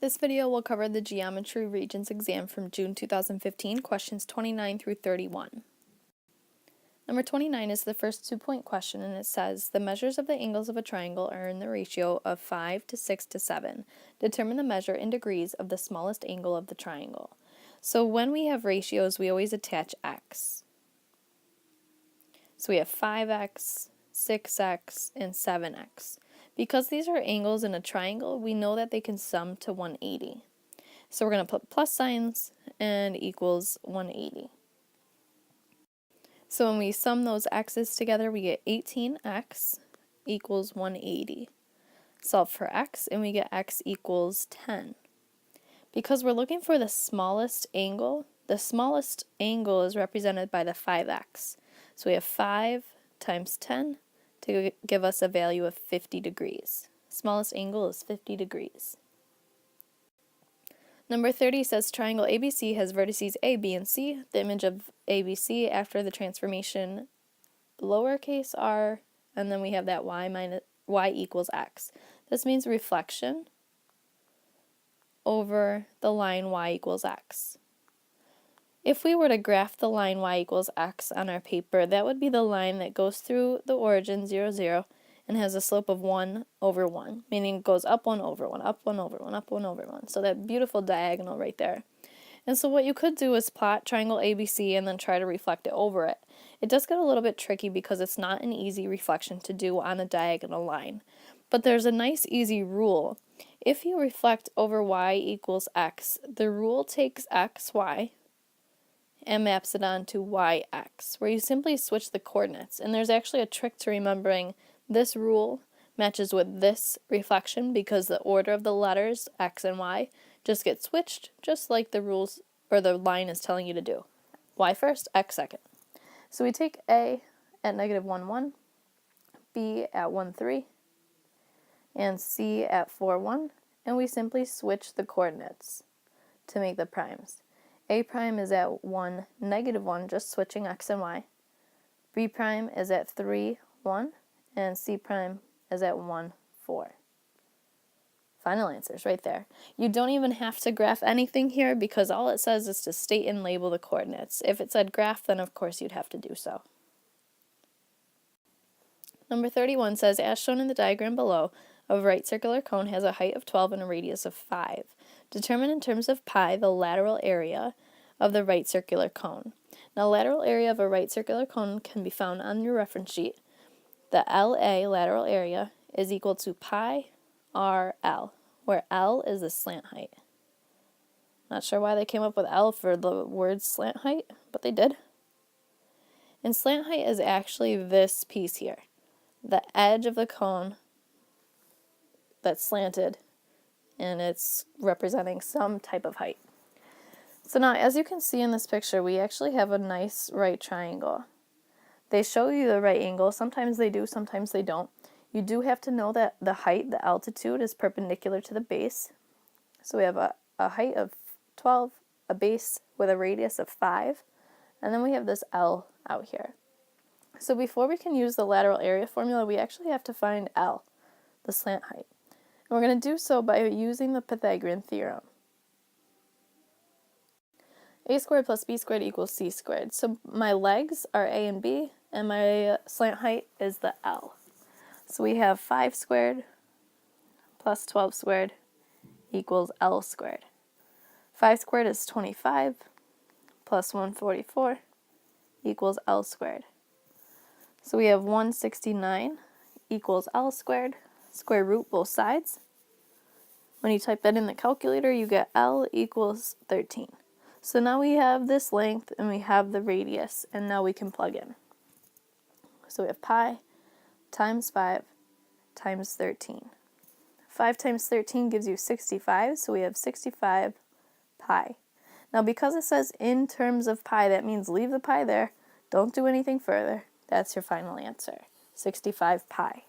This video will cover the Geometry Regents exam from June 2015, questions 29 through 31. Number 29 is the first 2-point question, and it says, the measures of the angles of a triangle are in the ratio of 5 to 6 to 7. Determine the measure in degrees of the smallest angle of the triangle. So when we have ratios, we always attach x. So we have 5x, 6x, and 7x. Because these are angles in a triangle, we know that they can sum to 180. So we're going to put plus signs and equals 180. So when we sum those x's together, we get 18x equals 180. Solve for x, and we get x equals 10. Because we're looking for the smallest angle is represented by the 5x. So we have 5 times 10 to give us a value of 50 degrees. Smallest angle is 50 degrees. Number 30 says triangle ABC has vertices A, B, and C. The image of ABC after the transformation lowercase r, and then we have that y equals x. This means reflection over the line y equals x. If we were to graph the line y equals x on our paper, that would be the line that goes through the origin 0, 0, and has a slope of 1 over 1, meaning it goes up 1 over 1, up 1 over 1, up 1 over 1. So that beautiful diagonal right there. And so what you could do is plot triangle ABC and then try to reflect it over it. It does get a little bit tricky because it's not an easy reflection to do on a diagonal line. But there's a nice easy rule. If you reflect over y equals x, the rule takes x, y, and maps it onto yx, where you simply switch the coordinates. And there's actually a trick to remembering this rule matches with this reflection because the order of the letters, x and y, just get switched, just like the rules or the line is telling you to do. Y first, x second. So we take A at negative 1, 1, B at 1, 3, and C at 4, 1, and we simply switch the coordinates to make the primes. A prime is at 1, negative 1, just switching x and y. B prime is at 3, 1, and C prime is at 1, 4. Final answers right there. You don't even have to graph anything here because all it says is to state and label the coordinates. If it said graph, then of course you'd have to do so. Number 31 says, as shown in the diagram below, a right circular cone has a height of 12 and a radius of 5. Determine in terms of pi the lateral area of the right circular cone. Now, lateral area of a right circular cone can be found on your reference sheet. The LA lateral area is equal to pi RL, where L is the slant height. Not sure why they came up with L for the word slant height, but they did. And slant height is actually this piece here, the edge of the cone that's slanted, and it's representing some type of height. So now, as you can see in this picture, we actually have a nice right triangle. They show you the right angle. Sometimes they do, sometimes they don't. You do have to know that the height, the altitude, is perpendicular to the base. So we have a height of 12, a base with a radius of 5, and then we have this L out here. So before we can use the lateral area formula, we actually have to find L, the slant height. And we're going to do so by using the Pythagorean theorem. A squared plus b squared equals c squared. So my legs are a and b, and my slant height is the L. So we have 5 squared plus 12 squared equals L squared. 5 squared is 25 plus 144 equals L squared. So we have 169 equals L squared. Square root both sides. When you type that in the calculator, you get L equals 13. So now we have this length and we have the radius, and now we can plug in. So we have pi times 5 times 13. 5 times 13 gives you 65, so we have 65 pi. Now because it says in terms of pi, that means leave the pi there, don't do anything further. That's your final answer, 65 pi.